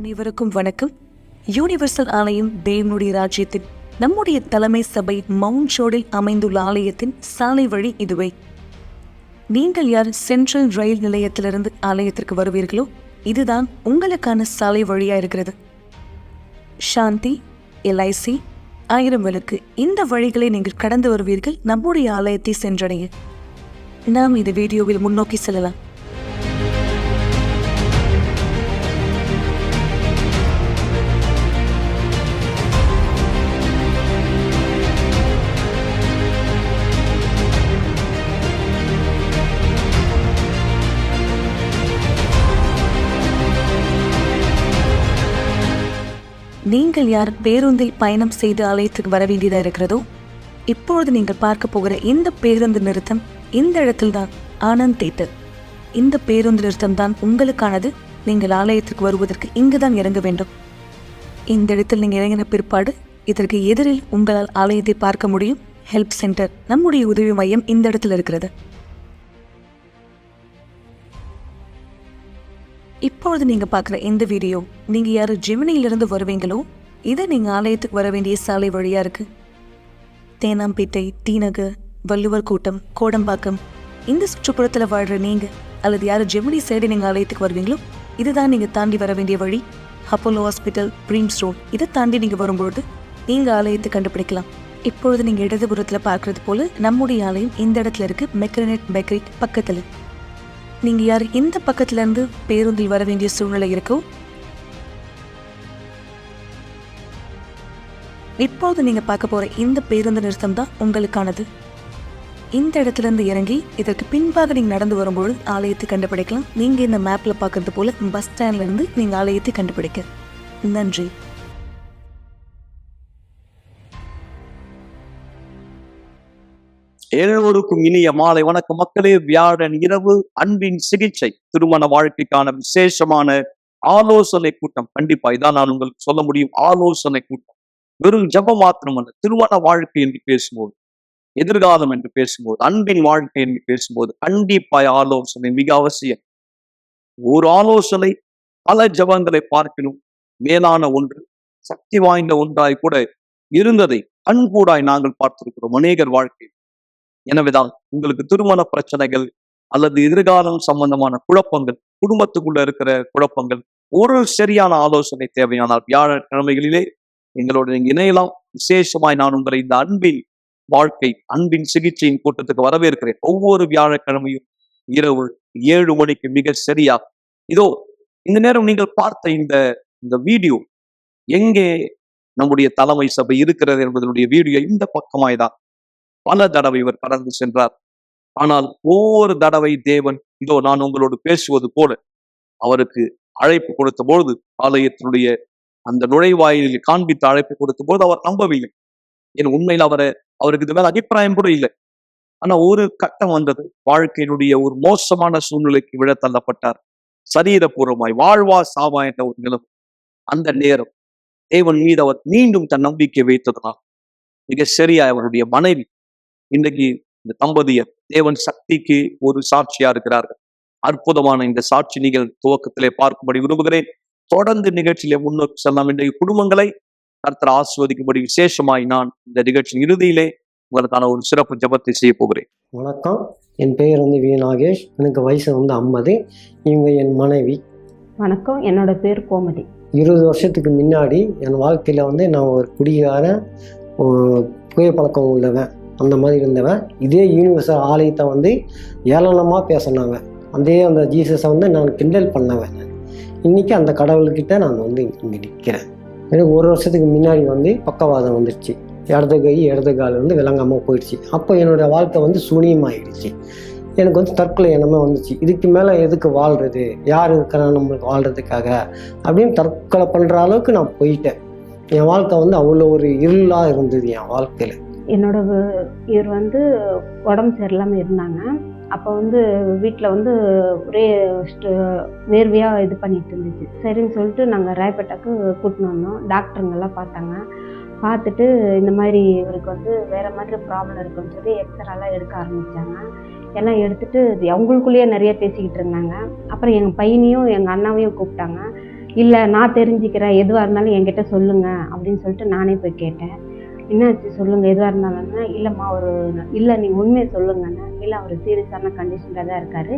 அனைவருக்கும் வணக்கம். யூனிவர்சல் ஆலயம் தேவனுடைய ராஜ்யத்தின் நம்முடைய தலைமை சபை மவுண்ட் ரோடில் அமைந்துள்ள ஆலயத்தின் சாலை வழி இதுவே. நீங்கள் யார் சென்ட்ரல் ரயில் நிலையத்திலிருந்து ஆலயத்திற்கு வருவீர்களோ இதுதான் உங்களுக்கான சாலை வழியா இருக்கிறது. சாந்தி, LIC, 1000 விளக்கு இந்த வழிகளை நீங்கள் கடந்து வருவீர்கள் நம்முடைய ஆலயத்தை சென்றடைய. நாம் இந்த வீடியோவில் முன்னோக்கி செல்லலாம். நீங்கள் யார் பேருந்தில் பயணம் செய்து ஆலயத்துக்கு வர வேண்டியதாக இருக்கிறதோ இப்பொழுது நீங்கள் பார்க்க போகிற இந்த பேருந்து நிறுத்தம் இந்த இடத்தில்தான் ஆனந்த் தியேட்டர். இந்த பேருந்து நிறுத்தம் தான் உங்களுக்கானது. நீங்கள் ஆலயத்திற்கு வருவதற்கு இங்கு தான் இறங்க வேண்டும். இந்த இடத்தில் நீங்கள் இறங்கின பிற்பாடு இதற்கு எதிரில் உங்களால் ஆலயத்தை பார்க்க முடியும். ஹெல்ப் சென்டர், நம்முடைய உதவி மையம் இந்த இடத்தில் இருக்கிறது. இப்பொழுது நீங்கள் பார்க்குற இந்த வீடியோ நீங்கள் யார் ஜெமினியிலிருந்து வருவீங்களோ இதை நீங்கள் ஆலயத்துக்கு வர வேண்டிய சாலை வழியாக இருக்குது. தேனாம்பேட்டை, டிநகர், வள்ளுவர் கூட்டம், கோடம்பாக்கம் இந்த சுற்றுப்புறத்தில் வாழ்கிற நீங்கள் அல்லது யார் ஜெமினி சைடு நீங்கள் ஆலயத்துக்கு வருவீங்களோ இதுதான் நீங்கள் தாண்டி வர வேண்டிய வழி. அப்போலோ ஹாஸ்பிட்டல், பிரிம்ஸ் ரோட் இதை தாண்டி நீங்கள் வரும்பொழுது நீங்கள் ஆலயத்தை கண்டுபிடிக்கலாம். இப்பொழுது நீங்கள் இடதுபுறத்தில் பார்க்குறது போல் நம்முடைய ஆலயம் இந்த இடத்துல இருக்குது. மெக்ரனெட் பேக்கரி பக்கத்தில். நீங்கள் யார் இந்த பக்கத்துலேருந்து பேருந்தில் வர வேண்டிய சூழ்நிலை இருக்கோ இப்போது நீங்கள் பார்க்க போகிற இந்த பேருந்து நிறுத்தம் தான் உங்களுக்கானது. இந்த இடத்துலேருந்து இறங்கி இதற்கு பின்பாக நீங்கள் நடந்து வரும்பொழுது ஆலயத்தை கண்டுபிடிக்கலாம். நீங்கள் இந்த மேப்பில் பார்க்குறது போல் பஸ் ஸ்டாண்ட்லேருந்து நீங்கள் ஆலயத்தை கண்டுபிடிக்க. நன்றி. எல்லோருக்கும் இனிய மாலை வணக்கம் மக்களே. வியாழன் இரவு அன்பின் சிகிச்சை திருமண வாழ்க்கைக்கான விசேஷமான ஆலோசனை கூட்டம். கண்டிப்பா இதான் நான் உங்களுக்கு சொல்ல முடியும். ஆலோசனை கூட்டம் வெறும் ஜபம் மாத்திரம் அல்ல. திருமண வாழ்க்கை என்று பேசும்போது, எதிர்காலம் என்று பேசும்போது, அன்பின் வாழ்க்கை என்று பேசும்போது கண்டிப்பா ஆலோசனை மிக அவசியம். ஒரு ஆலோசனை பல ஜபங்களை பார்க்கணும் மேலான ஒன்று, சக்தி வாய்ந்த ஒன்றாய் கூட இருந்ததை கண்கூடாய் நாங்கள் பார்த்திருக்கிறோம் அநேகர் வாழ்க்கை. எனவேதான் உங்களுக்கு திருமண பிரச்சனைகள் அல்லது எதிர்காலம் சம்பந்தமான குழப்பங்கள், குடும்பத்துக்குள்ள இருக்கிற குழப்பங்கள், ஒரு சரியான ஆலோசனை தேவையானால் வியாழக்கிழமைகளிலே எங்களோட நீங்க இணையலாம். விசேஷமாய் நான் உங்களை இந்த அன்பின் வாழ்க்கை, அன்பின் சிகிச்சையின் கூட்டத்துக்கு வரவேற்கிறேன். ஒவ்வொரு வியாழக்கிழமையும் இரவு 7 மணிக்கு மிக சரியா. இதோ இந்த நேரம் நீங்கள் பார்த்த இந்த வீடியோ எங்கே நம்முடைய தலைமை சபை இருக்கிறது என்பதனுடைய வீடியோ இந்த பக்கமாய்தான் பல தடவை இவர் கடந்து சென்றார். ஆனால் ஒவ்வொரு தடவை தேவன் இதோ நான் உங்களோடு பேசுவது போல அவருக்கு அழைப்பு கொடுத்த பொழுது, ஆலயத்தினுடைய அந்த நுழைவாயிலில் காண்பித்த அழைப்பு கொடுத்த போது அவர் நம்பவில்லை. என் உண்மையில் அவருக்கு இது மேல அபிப்பிராயம் கூட இல்லை. ஆனா ஒரு கட்டம் வந்தது. வாழ்க்கையினுடைய ஒரு மோசமான சூழ்நிலைக்கு விழ தள்ளப்பட்டார். சரீரபூர்வமாய் வாழ்வா சாவா என்ற ஒரு நிலம். அந்த நேரம் தேவன் மீது அவர் மீண்டும் தன் நம்பிக்கை வைத்ததுனால் மிக சரியா அவருடைய மனைவி இன்றைக்கு இந்த தம்பதியர் தேவன் சக்திக்கு ஒரு சாட்சியா இருக்கிறார்கள். அற்புதமான இந்த சாட்சி நீங்கள் துவக்கத்திலே பார்க்கும்படி விரும்புகிறேன். தொடர்ந்து நிகழ்ச்சியிலே முன்னோக்கி செல்லலாம். இன்றைய குடும்பங்களை கர்த்தர் ஆசீர்வதிக்கும்படி விசேஷமாய் நான் இந்த நிகழ்ச்சியின் இறுதியிலே உங்களுக்கான ஒரு சிறப்பு ஜெபத்தை செய்ய போகிறேன். வணக்கம், என் பெயர் வி நாகேஷ். எனக்கு வயசு 50. இவங்க என் மனைவி. வணக்கம், என்னோட பேர் கோமதி. 20 வருஷத்துக்கு முன்னாடி என் வாழ்க்கையில் நான் ஒரு குடிகாரன், புகைப்பழக்கம் உள்ளவன், அந்த மாதிரி இருந்தவன். இதே யூனிவர்சல் ஆலயத்தை ஏளனமாக பேசினவன். அந்த ஜீசஸை நான் கிண்டல் பண்ணவன். இன்றைக்கி அந்த கடவுள்கிட்ட நான் இங்கே நிற்கிறேன். எனக்கு 1 வருஷத்துக்கு முன்னாடி பக்கவாதம் வந்துடுச்சு. இடது கால் விளங்காமல் போயிடுச்சு. அப்போ என்னோடய வாழ்க்கை சூனியமாகிடுச்சு. எனக்கு தற்கொலை எண்ணமே வந்துச்சு. இதுக்கு மேலே எதுக்கு வாழ்கிறது, யார் இருக்கிறா நம்மளுக்கு வாழ்கிறதுக்காக அப்படின்னு தற்கொலை பண்ணுற அளவுக்கு நான் போயிட்டேன். என் வாழ்க்கை அவ்வளோ ஒரு இருளாக இருந்தது என் வாழ்க்கையில். என்னோட இவர் உடம்பு சரியில்லாமல் இருந்தாங்க. அப்போ வீட்டில் ஒரே வேர்வையாக இது பண்ணிட்டு இருந்துச்சு. சரின்னு சொல்லிட்டு நாங்கள் ராயப்பேட்டாக்கு கூட்டின்னு வந்தோம். டாக்டருங்கெல்லாம் பார்த்தாங்க. பார்த்துட்டு இந்த மாதிரி இவருக்கு வேறு மாதிரி ப்ராப்ளம் இருக்குன்னு சொல்லி எக்ஸ்ரேலாம் எடுக்க ஆரம்பித்தாங்க. எல்லாம் எடுத்துகிட்டு அவங்களுக்குள்ளேயே நிறைய பேசிக்கிட்டு இருந்தாங்க. அப்புறம் எங்கள் பையனையும் எங்கள் அண்ணாவையும் கூப்பிட்டாங்க. இல்லை நான் தெரிஞ்சுக்கிறேன், எதுவாக இருந்தாலும் என்கிட்ட சொல்லுங்கள் அப்படின்னு சொல்லிட்டு நானே போய் கேட்டேன். என்னாச்சு சொல்லுங்கள், எதுவாக இருந்தாலும்னா இல்லைம்மா இல்லை நீங்கள் உண்மையை சொல்லுங்கண்ணா. இல்லை அவர் சீரியஸான கண்டிஷனில் தான் இருக்கார்,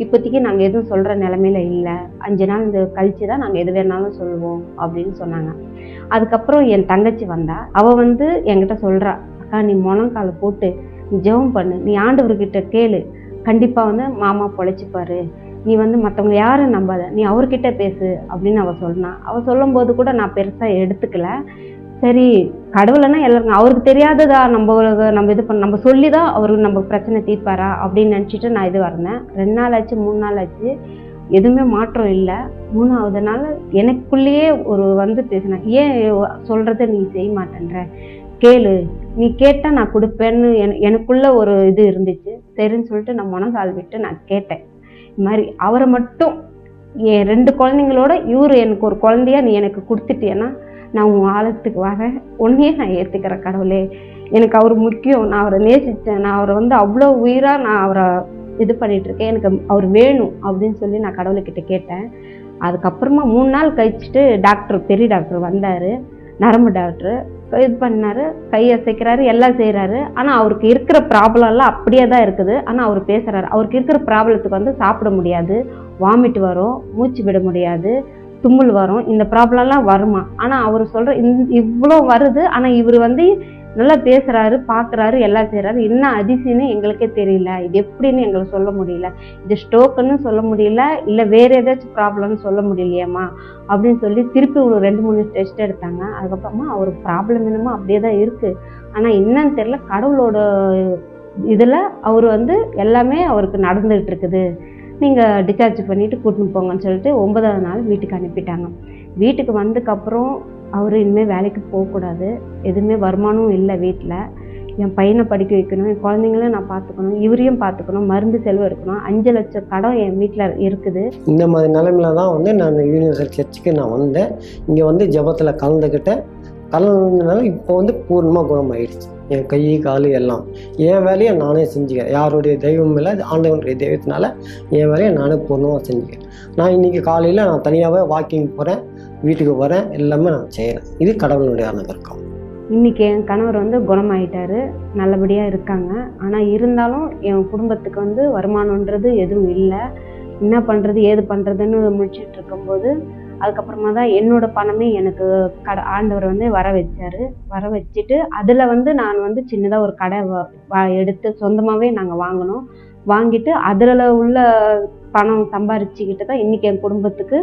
இப்போதைக்கு நாங்கள் எதுவும் சொல்கிற நிலமையில இல்லை, 5 நாள் இந்த கழிச்சு தான் நாங்கள் எது வேணாலும் சொல்லுவோம் அப்படின்னு சொன்னாங்க. அதுக்கப்புறம் என் தங்கச்சி வந்தா, அவள் வந்து என்கிட்ட சொல்கிறா, அக்கா நீ முழங்கால போட்டு நீ ஜெபம் பண்ணு, நீ ஆண்டவர்கிட்ட கேளு, கண்டிப்பாக வந்து மாமா பொழைச்சிப்பாரு, நீ வந்து மற்றவங்க யாரும் நம்பாத, நீ அவர்கிட்ட பேசு அப்படின்னு அவள் சொன்னான். அவள் சொல்லும்போது கூட நான் பெருசாக எடுத்துக்கல. சரி கடவுளைன்னா எல்லாருங்க அவருக்கு தெரியாததா, நம்ம இது பண்ண நம்ம சொல்லி தான் அவருக்கு நம்ம பிரச்சனை தீர்ப்பாரா அப்படின்னு நினச்சிட்டு நான் இது வரேன். 2 நாள் ஆச்சு, 3 நாள் ஆச்சு, எதுவுமே மாற்றம் இல்லை. 3ஆவது நாள் எனக்குள்ளேயே ஒரு வந்து பேசினேன், ஏன் சொல்கிறத நீ செய்ய மாட்டேன்ற, கேளு, நீ கேட்டால் நான் கொடுப்பேன்னு எனக்குள்ள ஒரு இது இருந்துச்சு. சரின்னு சொல்லிட்டு நான் மனசால் விட்டு நான் கேட்டேன். இது மாதிரி அவரை மட்டும் என் 2 குழந்தைங்களோட இவர் எனக்கு ஒரு குழந்தையா நீ எனக்கு கொடுத்துட்டேன்னா நான் உன் ஆழத்துக்கு வரேன், உன்னையே நான் ஏற்றுக்கிறேன் கடவுளே, எனக்கு அவர் முக்கியம், நான் அவரை நேசித்தேன், நான் அவரை வந்து அவ்வளோ உயிராக நான் அவரை இது பண்ணிகிட்ருக்கேன், எனக்கு அவர் வேணும் அப்படின்னு சொல்லி நான் கடவுள்கிட்ட கேட்டேன். அதுக்கப்புறமா 3 நாள் கழிச்சுட்டு பெரிய டாக்டர் வந்தார், நரம்பு டாக்டர் இது பண்ணார், கையை அசைக்கிறாரு, எல்லாம் செய்கிறாரு. ஆனால் அவருக்கு இருக்கிற ப்ராப்ளம்லாம் அப்படியே தான் இருக்குது. ஆனால் அவர் பேசுகிறாரு, அவருக்கு இருக்கிற ப்ராப்ளத்துக்கு வந்து சாப்பிட முடியாது, வாமிட் வரும், மூச்சு விட முடியாது, தும்மல் வரும், இந்த ப்ராப்ளம்லாம் வருமா. ஆனால் அவர் சொல்கிற இவ்வளோ வருது, ஆனால் இவர் வந்து நல்லா பேசுகிறாரு, பார்க்குறாரு, எல்லாம் செய்கிறாரு. என்ன அதிசயம்னு எங்களுக்கே தெரியல, இது எப்படின்னு எங்களுக்கு சொல்ல முடியல, இது ஸ்ட்ரோக்குன்னு சொல்ல முடியல, இல்லை வேறு ஏதாச்சும் ப்ராப்ளம்னு சொல்ல முடியலையேம்மா அப்படின்னு சொல்லி திருப்பி ஒரு 2-3 டெஸ்ட் எடுத்தாங்க. அதுக்கப்புறமா அவர் ப்ராப்ளம் என்னமோ அப்படியே தான் இருக்குது, ஆனால் என்னன்னு தெரியல, கடவுளோட இதில் அவர் வந்து எல்லாமே அவருக்கு நடந்துகிட்டு இருக்குது, நீங்கள் டிஸ்சார்ஜ் பண்ணிவிட்டு கூட்டின்னு போங்கன்னு சொல்லிட்டு 9ஆவது நாள் வீட்டுக்கு அனுப்பிட்டாங்க. வீட்டுக்கு வந்ததுக்கப்புறம் அவர் இனிமேல் வேலைக்கு போகக்கூடாது, எதுவுமே வருமானம் இல்லை வீட்டில், என் பையனை படிக்க வைக்கணும், என் குழந்தைங்களும் நான் பார்த்துக்கணும், இவரையும் பார்த்துக்கணும், மருந்து செலவு இருக்கணும், 5 லட்சம் கடன் என் வீட்டில் இருக்குது. இந்த மாதிரி நிலைமையில தான் வந்து நான் யூனிவர்சல் சர்ச்சுக்கு நான் வந்தேன். இங்கே வந்து ஜெபத்தில் கலந்துக்கிட்டேன். கலந்ததுனால இப்போ வந்து பூர்ணமாக குணமாயிடுச்சு. என் கை கால் எல்லாம் என் வேலையை நானே செஞ்சுக்கிறேன். யாருடைய தெய்வம் இல்லை, ஆண்டவனுடைய தெய்வத்தினால என் வேலையை நானே பூர்ணமாக செஞ்சுக்கிறேன். நான் இன்றைக்கி காலையில் நான் தனியாகவே வாக்கிங் போகிறேன், வீட்டுக்கு வரேன், எல்லாமே நான் செய்கிறேன். இது கடவுளுடைய அனுகிரகம். இன்றைக்கி என் கணவர் வந்து குணமாயிட்டார், நல்லபடியாக இருக்காங்க. ஆனால் இருந்தாலும் என் குடும்பத்துக்கு வந்து வருமானன்றது எதுவும் இல்லை. என்ன பண்ணுறது ஏது பண்ணுறதுன்னு முடிச்சுட்டு இருக்கும்போது அதுக்கப்புறமா தான் என்னோட பணமே எனக்கு ஆண்டவர் வந்து வர வச்சுட்டு அதில் வந்து நான் வந்து சின்னதாக ஒரு கடை எடுத்து சொந்தமாகவே நாங்கள் வாங்கிட்டு அதில் உள்ள பணம் சம்பாரிச்சுக்கிட்டு தான் இன்றைக்கி என் குடும்பத்துக்கு,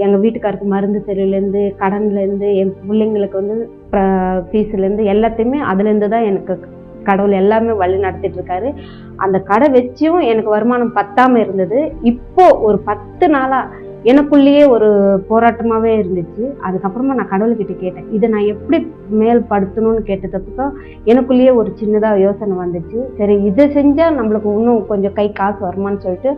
எங்கள் வீட்டுக்காருக்கு மருந்து செலவுலேருந்து, கடன்லேருந்து, என் பிள்ளைங்களுக்கு வந்து ஃபீஸ்லேருந்து எல்லாத்தையுமே அதுலேருந்து தான் எனக்கு கடவுள் எல்லாமே வழி நடத்திட்டு இருக்காரு. அந்த கடை வச்சும் எனக்கு வருமானம் பத்தாமல் இருந்தது. இப்போ ஒரு 10 நாளாக எனக்குள்ளேயே ஒரு போராட்டமாகவே இருந்துச்சு. அதுக்கப்புறமா நான் கடவுள்கிட்ட கேட்டேன், இதை நான் எப்படி மேல்படுத்தணும்னு கேட்டதுக்கு எனக்குள்ளேயே ஒரு சின்னதாக யோசனை வந்துச்சு. சரி இதை செஞ்சால் நம்மளுக்கு இன்னும் கொஞ்சம் கை காசு வருமானு சொல்லிட்டு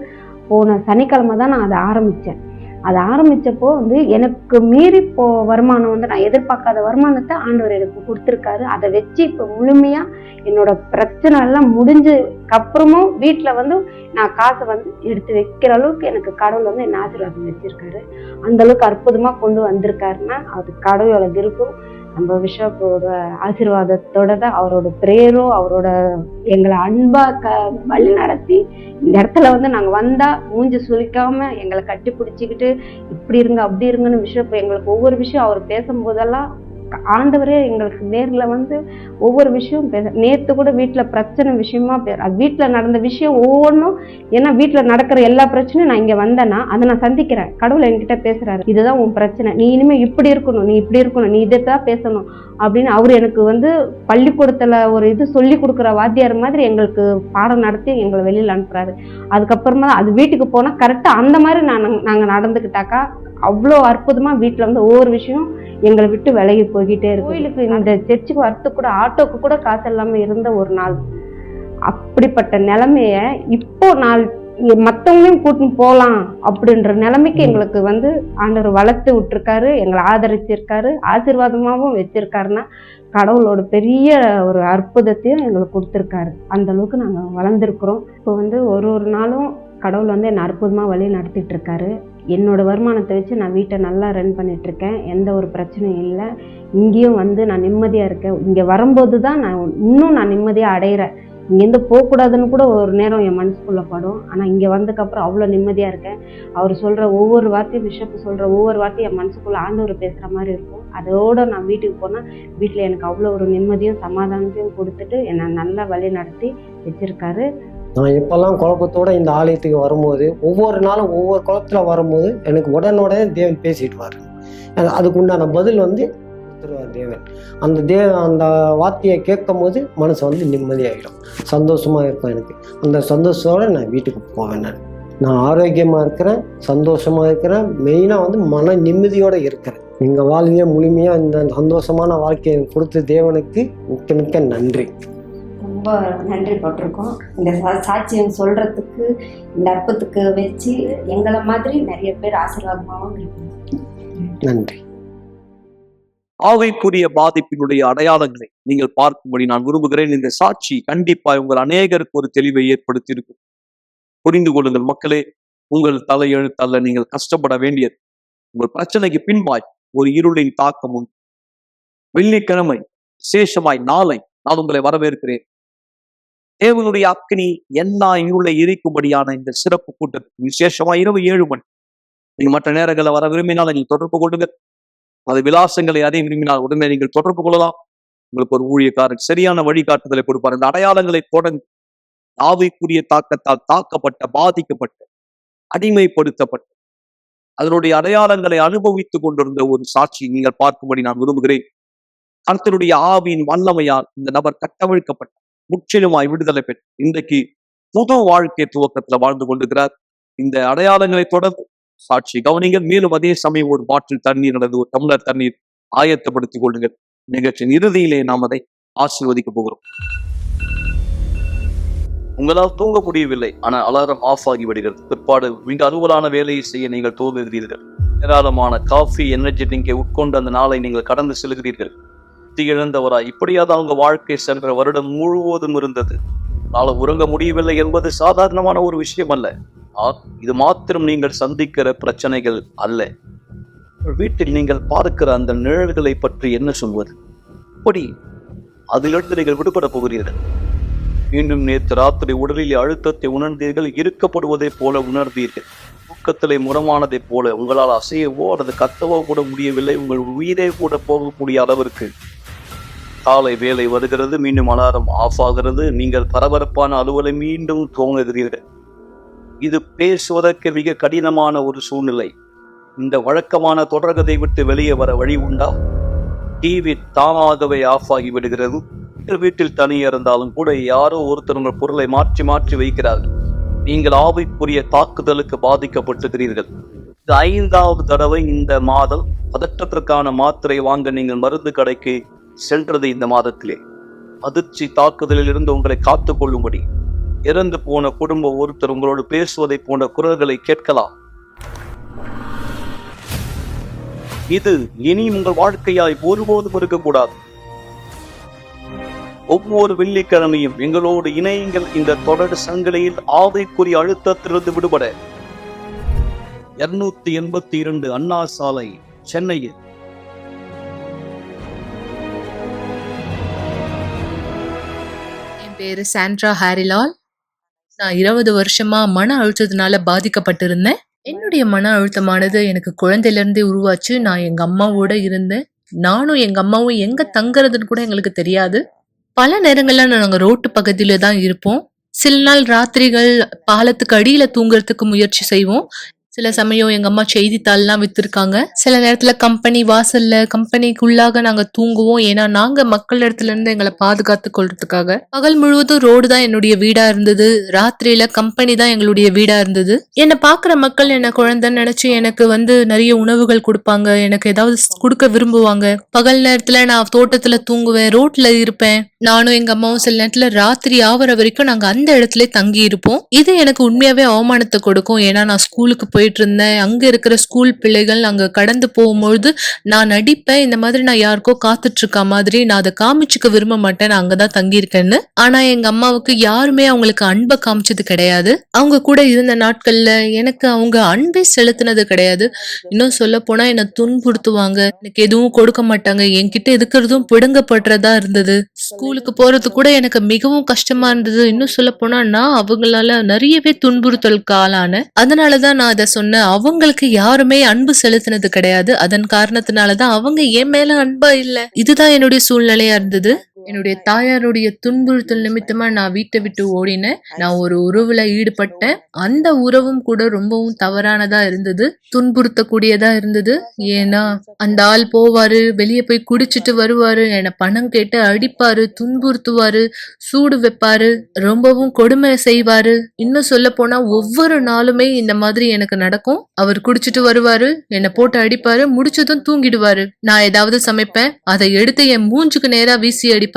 போன சனிக்கிழமை தான் நான் அதை ஆரம்பித்தேன். அதை ஆரம்பித்தப்போ வந்து எனக்கு மீறி வருமானம் வந்து நான் எதிர்பார்க்காத வருமானத்தை ஆண்டவர் எனக்கு கொடுத்துருக்காரு. அதை வச்சு இப்போ முழுமையாக என்னோட பிரச்சனை எல்லாம் முடிஞ்சதுக்கப்புறமும் வீட்டில் வந்து நான் காசை வந்து எடுத்து வைக்கிற அளவுக்கு எனக்கு கடவுள் வந்து என்ன ஆசீர்வாதம் வச்சிருக்காரு. அந்த அளவுக்கு அற்புதமாக கொண்டு வந்திருக்காருன்னா அது கடவுளோட விருப்பம். நம்ம பிஷப்போட ஆசீர்வாதத்தோட தான், அவரோட பிரேயரும் அவரோட எங்களை அன்பா வழி நடத்தி இந்த இடத்துல வந்து நாங்கள் வந்தால் மூஞ்சி சுளிக்காம எங்களை கட்டி பிடிச்சிக்கிட்டு இப்படி இருங்க அப்படி இருங்கன்னு பிஷப் எங்களுக்கு ஒவ்வொரு விஷயம் அவர் பேசும்போதெல்லாம் ஆண்டவரே எங்களுக்கு நேரில் வந்து ஒவ்வொரு விஷயம் நேற்று கூட வீட்டில் பிரச்சனை விஷயமா வீட்டில் நடந்த விஷயம் ஒவ்வொன்றும், ஏன்னா வீட்டில் நடக்கிற எல்லா பிரச்சனையும் நான் இங்கே வந்தேன்னா அதை நான் சந்திக்கிறேன். கடவுள் என்கிட்ட பேசுகிறாரு, இதுதான் உன் பிரச்சனை, நீ இனிமேல் இப்படி இருக்கணும், நீ இப்படி இருக்கணும், நீ இதை தான் பேசணும் அப்படின்னு அவர் எனக்கு வந்து பள்ளிக்கூடத்தில் ஒரு இது சொல்லி கொடுக்குற வாத்தியார் மாதிரி எங்களுக்கு பாடம் நடத்தி எங்களை வெளியில் அனுப்புகிறாரு. அதுக்கப்புறமா அது வீட்டுக்கு போனால் கரெக்டாக அந்த மாதிரி நாங்கள் நடந்துக்கிட்டாக்கா அவ்வளோ அற்புதமாக வீட்டில் வந்து ஒவ்வொரு விஷயம் எங்களை விட்டு விலகி போய்கிட்டே இருக்கு. கோயிலுக்கு இந்த சர்ச்சுக்கு வரத்துக்கு கூட ஆட்டோக்கு கூட காசு இல்லாமல் இருந்த ஒரு நாள். அப்படிப்பட்ட நிலைமைய இப்போ நாள் மற்றவங்களையும் கூட்டின்னு போகலாம் அப்படின்ற நிலைமைக்கு எங்களுக்கு வந்து ஆண்டவர் வளர்த்து விட்டுருக்காரு, எங்களை ஆதரிச்சிருக்காரு, ஆசீர்வாதமாகவும் வச்சிருக்காருன்னா கடவுளோட பெரிய ஒரு அற்புதத்தையும் எங்களுக்கு கொடுத்துருக்காரு. அந்த அளவுக்கு நாங்கள் வளர்ந்துருக்குறோம். இப்போ வந்து ஒரு நாளும் கடவுள் வந்து என்னை அற்புதமாக வழி நடத்திட்டு இருக்காரு. என்னோட வருமானத்தை வச்சு நான் வீட்டை நல்லா ரன் பண்ணிகிட்ருக்கேன். எந்த ஒரு பிரச்சனையும் இல்லை. இங்கேயும் வந்து நான் நிம்மதியாக இருக்கேன். இங்கே வரும்போது தான் நான் நிம்மதியாக அடைகிறேன். இங்கேருந்து போகக்கூடாதுன்னு கூட ஒரு நேரம் என் மனசுக்குள்ளே படும். ஆனால் இங்கே வந்ததுக்கப்புறம் அவ்வளோ நிம்மதியாக இருக்கேன். அவர் சொல்கிற ஒவ்வொரு வார்த்தையும், பிஷப் சொல்கிற ஒவ்வொரு வார்த்தையும் என் மனசுக்குள்ளே ஆண்டவர் பேசுகிற மாதிரி இருக்கும். அதோடு நான் வீட்டுக்கு போனால் வீட்டில் எனக்கு அவ்வளோ ஒரு நிம்மதியும் சமாதானத்தையும் கொடுத்துட்டு என்னை நல்லா வழி நடத்தி வச்சுருக்காரு. நான் எப்போல்லாம் குழப்பத்தோடு இந்த ஆலயத்துக்கு வரும்போது, ஒவ்வொரு நாளும் ஒவ்வொரு குழப்பத்தில் வரும்போது எனக்கு உடனே தேவன் பேசிடுவார். அதுக்கு உண்டான பதில் வந்து கொடுத்துருவார் தேவன். அந்த வார்த்தையை கேட்கும் போது மனசு வந்து நிம்மதியாகிடும், சந்தோஷமாக இருக்கும். எனக்கு அந்த சந்தோஷத்தோடு நான் வீட்டுக்கு போவேன். நான் ஆரோக்கியமாக இருக்கிறேன், சந்தோஷமாக இருக்கிறேன், மெயினாக வந்து மன நிம்மதியோடு இருக்கிறேன். எங்கள் வாழ்க்கையை முழுமையாக இந்த சந்தோஷமான வாழ்க்கையை கொடுத்த தேவனுக்கு மிக்க மிக்க நன்றி. ரொம்ப நன்றி பட்டிருக்கோம். இந்த சாட்சியம் சொல்கிறதுக்கு, இந்த அற்புதத்துக்கு வச்சு எங்களை மாதிரி நிறைய பேர் ஆசீர்வாதமாகவும் இருக்கும். நன்றி. ஆவிக்குரிய பாதிப்பினுடைய அடையாளங்களை நீங்கள் பார்க்கும்படி நான் விரும்புகிறேன். இந்த சாட்சி கண்டிப்பாக உங்கள் அநேகருக்கு ஒரு தெளிவை ஏற்படுத்தி இருக்கும். புரிந்து கொள்ளுங்கள் மக்களே, உங்கள் தலையெழுத்தல்ல நீங்கள் கஷ்டப்பட வேண்டியது. உங்கள் பிரச்சனைக்கு பின்பாய் ஒரு இருளின் தாக்கம் உண்டு. வெள்ளிக்கிழமை விசேஷமாய் நாளை நான் உங்களை வரவேற்கிறேன். தேவனுடைய அக்கினி எல்லா இருளை எரிக்கும்படியான இந்த சிறப்பு கூட்டத்துக்கு விசேஷமா இரவு 7 மணி. நீங்க மற்ற நேரங்களில் வர விரும்பினால் நீங்கள் தொடர்பு கொள்ளுங்க. அது விலாசங்களை அறிய விரும்பினால் உடனே நீங்கள் தொடர்பு கொள்ளலாம். உங்களுக்கு ஒரு ஊழியக்காரன் சரியான வழிகாட்டுதலை கொடுப்பார். இந்த அடையாளங்களை தொடர்ந்து ஆவிக்குரிய தாக்கத்தால் தாக்கப்பட்ட, பாதிக்கப்பட்ட, அடிமைப்படுத்தப்பட்ட, அதனுடைய அடையாளங்களை அனுபவித்துக் கொண்டிருந்த ஒரு சாட்சி நீங்கள் பார்க்கும்படி நான் விரும்புகிறேன். கர்த்தருடைய ஆவியின் வல்லமையால் இந்த நபர் கட்டவிழ்க்கப்பட்ட, முற்றிலுமாய் விடுதலை பெற்று இன்றைக்கு புது வாழ்க்கை துவக்கத்துல வாழ்ந்து கொண்டிருக்கிறார். இந்த அடையாளங்களை தொடர்ந்து சாட்சி கவனிங்கள். மேலும் அதே சமயம் ஒரு பாட்டில் தண்ணீர் அல்லது ஒரு டம்ளர் தண்ணீர் ஆயத்தப்படுத்திக் கொள்ளுங்கள். நிகழ்ச்சியின் இறுதியிலே நாம் அதை ஆசீர்வதிக்க போகிறோம். உங்களால் தூங்க முடியவில்லை, ஆனால் அலாரம் ஆஃப் ஆகி விடுகிறது. பிற்பாடு மிக அலுவலான வேலையை செய்ய நீங்கள் தூங்குகிறீர்கள். ஏராளமான காஃபி, எனர்ஜி ட்ரிங்கை உட்கொண்டு அந்த நாளை நீங்கள் கடந்து செல்கிறீர்கள். இழந்தவராய் இப்படியாவது அவங்க வாழ்க்கை சென்ற வருடம் முழுவதும் இருந்தது. நாளை உறங்க முடியவில்லை என்பது சாதாரணமான ஒரு விஷயம் அல்ல. இது மாத்திரம் நீங்கள் சந்திக்கிற பிரச்சனைகள் அல்ல. வீட்டில் நீங்கள் பார்க்கிற அந்த நிழல்களை பற்றி என்ன சொல்வது? அப்படி அதிலிருந்து நீங்கள் விடுபட போகிறீர்கள். மீண்டும் நேற்று ராத்திரி உடலில் அழுத்தத்தை உணர்ந்தீர்கள், இருக்கப்படுவதை போல உணர்ந்தீர்கள். தூக்கத்திலே முரமானதை போல உங்களால் அசையவோ அல்லது கத்தவோ கூட முடியவில்லை. உங்கள் உயிரே கூட போகக்கூடிய அளவிற்கு காலை வேலை வருகிறது, மீண்டும் அலாரம் ஆஃப் ஆகிறது. நீங்கள் பரபரப்பான அலுவலை மீண்டும் துவங்குகிறீர்கள். இது பேசுவதற்கு மிக கடினமான ஒரு சூழ்நிலை. இந்த வழக்கமான தொடர்கதை விட்டு வெளியே வர வழி உண்டா? டிவி தானாகவே ஆஃப் ஆகி விடுகிறது. வீட்டில் தனியே இருந்தாலும் கூட யாரோ ஒருத்தர் உங்கள் பொருளை மாற்றி மாற்றி வைக்கிறார்கள். நீங்கள் ஆவிக்குரிய தாக்குதலுக்கு பாதிக்கப்பட்டிருக்கிறீர்கள். இது 5வது தடவை இந்த மாதம் பதற்றத்திற்கான மாத்திரை வாங்க நீங்கள் மருந்து கடைக்கு சென்றது. இந்த மாதத்திலே அதிர்ச்சி தாக்குதலில் இருந்து உங்களை காத்துக் கொள்ளும்படி இறந்து போன குடும்பம் ஒருத்தர் உங்களோடு பேசுவதை போன்ற குரல்களை கேட்கலாம். இது இனி உங்கள் வாழ்க்கையாய் ஒருபோதும் இருக்கக்கூடாது. ஒவ்வொரு வெள்ளிக்கிழமையும் எங்களோடு இணையுங்கள். இந்த தொடர் சங்கிலியில் ஆவிக்குரிய அழுத்தத்திலிருந்து விடுபட 282 அண்ணா சாலை, சென்னையில். என் பேரு சாண்ட்ரா ஹாரிலால். நான் 20 வருஷமா மன அழுத்தத்தினால பாதிக்கப்பட்டிருந்தேன். என்னுடைய மன அழுத்தமானது எனக்கு குழந்தையிலிருந்தே உருவாச்சு. நான் எங்க அம்மாவோட இருந்தேன். நானும் எங்க அம்மாவும் எங்க தங்குறதுன்னு கூட எங்களுக்கு தெரியாது. பல நேரங்கள்ல நாங்க ரோட்டு பக்கத்துல தான் இருப்போம். சில நாள் ராத்திரிகள் பாலத்துக்கு அடியில தூங்குறதுக்கு முயற்சி செய்வோம். சில சமயம் எங்க அம்மா செய்தித்தாள்லாம் வித்திருக்காங்க. சில நேரத்துல கம்பெனி வாசல்ல, கம்பெனிக்குள்ளாக நாங்க தூங்குவோம். ஏன்னா நாங்க மக்கள் இடத்துல இருந்து எங்களை பாதுகாத்து கொள்றதுக்காக. பகல் முழுவதும் ரோடு தான் என்னுடைய வீடா இருந்தது. ராத்திரியில கம்பெனி தான் எங்களுடைய வீடா இருந்தது. என்னை பாக்குற மக்கள் என்ன குழந்தைன்னு நினைச்சு எனக்கு நிறைய உணவுகள் கொடுப்பாங்க. எனக்கு ஏதாவது கொடுக்க விரும்புவாங்க. பகல் நேரத்துல நான் தோட்டத்துல தூங்குவேன், ரோட்ல இருப்பேன். நானும் எங்க அம்மாவும் சில நேரத்துல ராத்திரி ஆவற வரைக்கும் நாங்க அந்த இடத்துல தங்கி இருப்போம். இது எனக்கு உண்மையாவே அவமானத்தை கொடுக்கும். ஏன்னா நான் ஸ்கூலுக்கு போயிட்டு இருந்தேன். அங்க இருக்கிற ஸ்கூல் பிள்ளைகள் அங்க கடந்து போகும்பொழுது நான் நடிப்பேன். இந்த மாதிரி நான் யாருக்கோ காத்துட்டு இருக்க மாதிரி. நான் அதை காமிச்சுக்க விரும்ப மாட்டேன். நான் அங்கதான் தங்கியிருக்கேன்னு. ஆனா எங்க அம்மாவுக்கு யாருமே அவங்களுக்கு அன்பை காமிச்சது கிடையாது. அவங்க கூட இருந்த நாட்கள்ல எனக்கு அவங்க அன்பே செலுத்தினது கிடையாது. இன்னும் சொல்ல போனா என்ன துன்புறுத்துவாங்க. எனக்கு எதுவும் கொடுக்க மாட்டாங்க. என்கிட்ட இருக்கிறதும் பிடுங்கப்படுறதா இருந்தது. ஸ்கூலுக்கு போறது கூட எனக்கு மிகவும் கஷ்டமா இருந்தது. இன்னும் சொல்ல போனா நான் அவங்களால நிறையவே துன்புறுத்தலுக்கு ஆளானேன். அதனாலதான் நான் அதை சொன்னேன். அவங்களுக்கு யாருமே அன்பு செலுத்தினது கிடையாது. அதன் காரணத்தினாலதான் அவங்க என் மேல அன்பா இல்ல. இதுதான் என்னுடைய சூழ்நிலையா இருந்தது. என்னுடைய தாயாருடைய துன்புறுத்தல் நிமித்தமா நான் வீட்டை விட்டு ஓடினேன். நான் ஒரு உறவுல ஈடுபட்டேன். அந்த உறவும் கூட ரொம்பவும் தவறானதா இருந்தது. துன்புறுத்தக்கூடியதா இருந்தது. ஏன்னா அந்த ஆள் போவாரு, வெளியே போய் குடிச்சிட்டு வருவாரு, என்னை பணம் கேட்டு அடிப்பாரு, துன்புறுத்துவாரு, சூடு வைப்பாரு, ரொம்பவும் கொடுமை செய்வாரு. இன்னும் சொல்ல போனா ஒவ்வொரு நாளுமே இந்த மாதிரி எனக்கு நடக்கும். அவர் குடிச்சிட்டு வருவாரு, என்னை போட்டு அடிப்பாரு, முடிச்சதும் தூங்கிடுவாரு. நான் ஏதாவது சமைப்பேன், அதை எடுத்து என் மூஞ்சுக்கு நேரா வீசி அடிப்பாரு.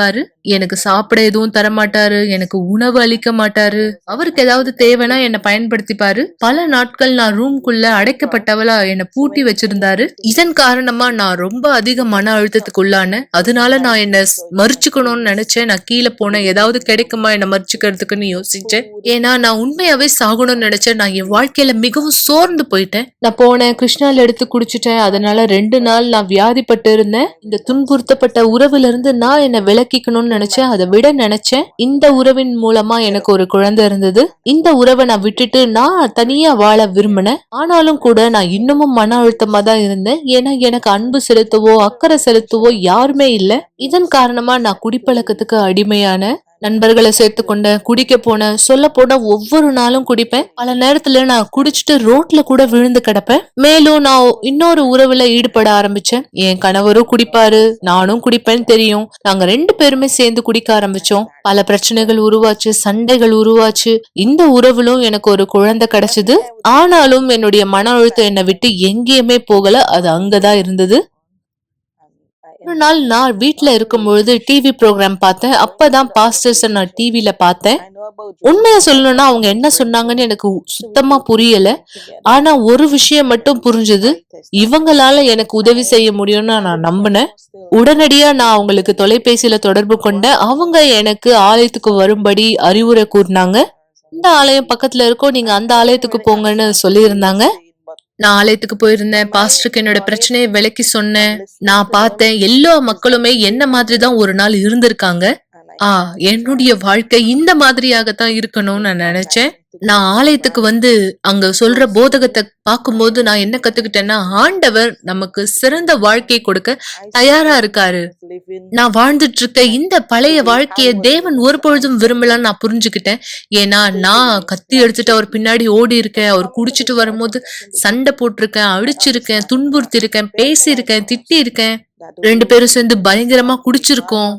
எனக்கு சாப்பிட எதுவும் தர மாட்டாரு, எனக்கு உணவு அளிக்க மாட்டாரு. அவருக்கு ஏதாவது தேவைன்னா என்னை பயன்படுத்திப்பாரு. பல நாட்கள் நான் ரூம்குள்ள அடைக்கப்பட்டவளா என்னை பூட்டி வச்சிருந்தாரு. இதன் காரணமா நான் ரொம்ப அதிக மன அழுத்தத்துக்கு உள்ளானேன். அதனால நான் என்ன மறிச்சுக்கணும்னு நினைச்சேன். நான் கீழே போனேன், ஏதாவது கிடைக்குமா என்ன மறிச்சுக்கிறதுக்குன்னு யோசிச்சேன். ஏன்னா நான் உண்மையாவே சாகணும்னு நினைச்சேன். நான் என் வாழ்க்கையில மிகவும் சோர்ந்து போயிட்டேன். நான் போனேன், கிருஷ்ணால எடுத்து குடிச்சிட்டேன். அதனால 2 நாள் நான் வியாதிப்பட்டு இருந்தேன். இந்த துன்புறுத்தப்பட்ட உறவுல இருந்து நான் என்ன விலக்கிக்கணும்னு நினைச்சேன். அதை விட நினைச்சேன். இந்த உறவின் மூலமா எனக்கு ஒரு குழந்தை இருந்தது. இந்த உறவை நான் விட்டுட்டு நான் தனியா வாழ விரும்பினேன். ஆனாலும் கூட நான் இன்னமும் மன அழுத்தமா தான் இருந்தேன். ஏன்னா எனக்கு அன்பு செலுத்தவோ அக்கறை செலுத்தவோ யாருமே இல்ல. இதன் காரணமா நான் குடிப்பழக்கத்துக்கு அடிமையான நண்பர்களை சேர்த்துக்கொண்ட குடிக்க போனேன். சொல்ல போனா ஒவ்வொரு நாளும் குடிப்பேன். பல நேரத்துல நான் குடிச்சிட்டு ரோட்ல கூட விழுந்து கிடப்பேன். மேலும் நான் இன்னொரு உறவுல ஈடுபட ஆரம்பிச்சேன். என் கணவரும் குடிப்பாரு, நானும் குடிப்பேன்னு தெரியும். நாங்க 2 பேருமே சேர்ந்து குடிக்க ஆரம்பிச்சோம். பல பிரச்சனைகள் உருவாச்சு, சண்டைகள் உருவாச்சு. இந்த உறவுலும் எனக்கு ஒரு குழந்தை கிடைச்சது. ஆனாலும் என்னுடைய மன அழுத்தம் என்னை விட்டு எங்கேயுமே போகல. அது அங்கதான் இருந்தது. ஒரு நாள் நான் வீட்ல இருக்கும் பொழுது டிவி ப்ரோக்ராம் பார்த்தேன். அப்பதான் பாஸ்டர்ஸ் நான் டிவில பார்த்தேன். உண்மையா சொல்லணும்னா அவங்க என்ன சொன்னாங்கன்னு எனக்கு சுத்தமா புரியல. ஆனா ஒரு விஷயம் மட்டும் புரிஞ்சது. இவங்களால எனக்கு உதவி செய்ய முடியும்னு நான் நம்பினேன். உடனடியா நான் அவங்களுக்கு தொலைபேசியில தொடர்பு கொண்டேன். அவங்க எனக்கு ஆலயத்துக்கு வரும்படி அறிவுரை கூறினாங்க. இந்த ஆலயம் பக்கத்துல இருக்கோ, நீங்க அந்த ஆலயத்துக்கு போங்கன்னு சொல்லியிருந்தாங்க. நான் ஆலயத்துக்கு போயிருந்தேன். பாஸ்டருக்கு என்னோட பிரச்சனையை விளக்கி சொன்னேன். நான் பார்த்தேன் எல்லா மக்களுமே என்ன மாதிரிதான் ஒரு நாள் இருந்திருக்காங்க. என்னுடைய வாழ்க்கை இந்த மாதிரியாகத்தான் இருக்கணும்னு நான் நினைச்சேன். நான் ஆலயத்துக்கு வந்து அங்க சொல்ற போதகத்தை பார்க்கும்போது நான் என்ன கத்துக்கிட்டேன்னா, ஆண்டவர் நமக்கு சிறந்த வாழ்க்கையை கொடுக்க தயாரா இருக்காரு. நான் வாழ்ந்துட்டு இருக்க இந்த பழைய வாழ்க்கைய தேவன் ஒருபொழுதும் விரும்பலன்னு நான் புரிஞ்சுக்கிட்டேன். ஏன்னா நான் கத்தி எடுத்துட்டு அவர் பின்னாடி ஓடி இருக்கேன். அவர் குடிச்சிட்டு வரும்போது சண்டை போட்டிருக்கேன், அடிச்சிருக்கேன், துன்புறுத்தி இருக்கேன், பேசியிருக்கேன், திட்டி இருக்கேன். 2 பேரும் சேர்ந்து பயங்கரமா குடிச்சிருக்கோம்.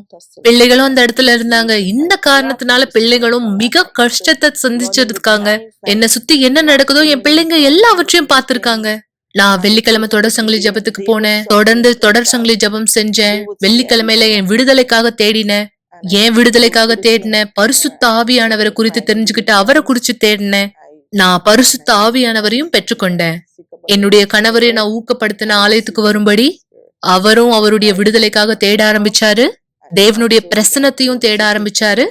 பிள்ளைகளும் அந்த இடத்துல இருந்தாங்க. இந்த காரணத்தினால பிள்ளைகளும் மிக கஷ்டத்தை சந்திச்சிருக்காங்க. என்ன சுத்தி என்ன நடக்குதோ என் பிள்ளைங்க எல்லாவற்றையும் பார்த்திருக்காங்க. நான் வெள்ளிக்கிழமை தொடர் சங்கிலி ஜபத்துக்கு போனேன். தொடர்ந்து தொடர் சங்கிலி ஜபம் செஞ்சேன். வெள்ளிக்கிழமையில என் விடுதலைக்காக தேடினேன். ஏன் விடுதலைக்காக தேடினேன்? பரிசுத்த ஆவியானவரை குறித்து தெரிஞ்சுக்கிட்டு அவரை குறிச்சு தேடினேன். நான் பரிசுத்த ஆவியானவரையும் பெற்றுக்கொண்டேன். என்னுடைய கணவரை நான் ஊக்கப்படுத்தின ஆலயத்துக்கு வரும்படி. அவரும் அவருடைய விடுதலைக்காக தேட ஆரம்பிச்சாரு. தேவனுடைய பிரசன்னத்தையும் தேட ஆரம்பிச்சாரு.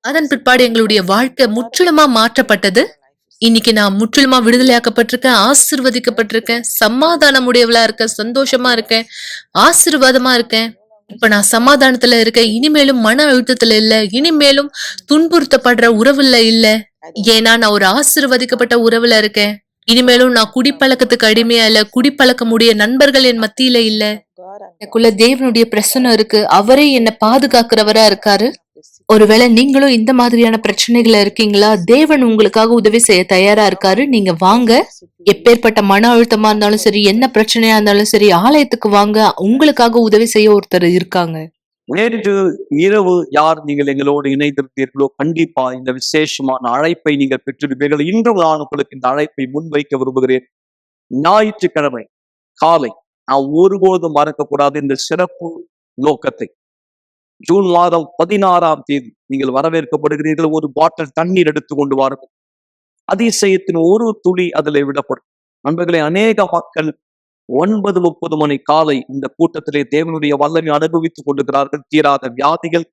அதன் பிற்பாடு எங்களுடைய வாழ்க்கை முற்றிலுமா மாற்றப்பட்டது. இன்னைக்கு நான் முற்றிலுமா விடுதலையாக்கப்பட்டிருக்கேன், ஆசீர்வதிக்கப்பட்டிருக்கேன், சமாதானம் உடையவளா இருக்கேன், சந்தோஷமா இருக்கேன், ஆசீர்வாதமா இருக்கேன். இப்ப நான் சமாதானத்துல இருக்கேன். இனிமேலும் மன அழுத்தத்துல இல்ல. இனிமேலும் துன்புறுத்தப்படுற உறவுல இல்ல. ஏன்னா நான் ஒரு ஆசீர்வதிக்கப்பட்ட உறவுல இருக்கேன். இனிமேலும் நான் குடிப்பழக்கத்துக்கு அடிமையா இல்ல. குடிப்பழக்கமுடைய நண்பர்கள் என் மத்தியில இல்ல. எனக்குள்ள தேவனுடைய பிரசன்னம் இருக்கு. அவரே என்ன பாதுகாக்கிறவரா இருக்காரு. ஒருவேளை நீங்களும் இந்த மாதிரியான பிரச்சனைகளை இருக்கீங்களா? தேவன் உங்களுக்காக உதவி செய்ய தயாரா இருக்காரு. நீங்க வாங்க. எப்பேற்பட்ட மன அழுத்தமா இருந்தாலும் சரி, என்ன பிரச்சனையா இருந்தாலும் சரி, ஆலயத்துக்கு வாங்க. உங்களுக்காக உதவி செய்ய ஒருத்தர் இருக்காங்க. நேற்று இரவு யார் நீங்கள் எங்களோடு இணைந்திருந்தீர்களோ கண்டிப்பா இந்த விசேஷமான அழைப்பை நீங்கள் பெற்றிருப்பீர்கள். இன்று நான் உங்களுக்கு இந்த அழைப்பை முன்வைக்க விரும்புகிறேன். ஞாயிற்றுக்கிழமை காலை நான் ஒருபோதும் மறக்கக்கூடாது இந்த சிறப்பு நோக்கத்தை. ஜூன் மாதம் 16ஆம் தேதி நீங்கள் வரவேற்கப்படுகிறீர்கள். ஒரு பாட்டில் தண்ணீர் எடுத்து கொண்டு வாருங்கள். அதிசயத்தின் ஒரு துளி அதில் விடப்படும். நண்பர்களே, அநேக மக்கள் 9:30 மணி காலை இந்த கூட்டத்திலே தேவனுடைய வல்லமை அனுபவித்துக் கொண்டிருக்கிறார்கள். தீராத வியாதிகள்,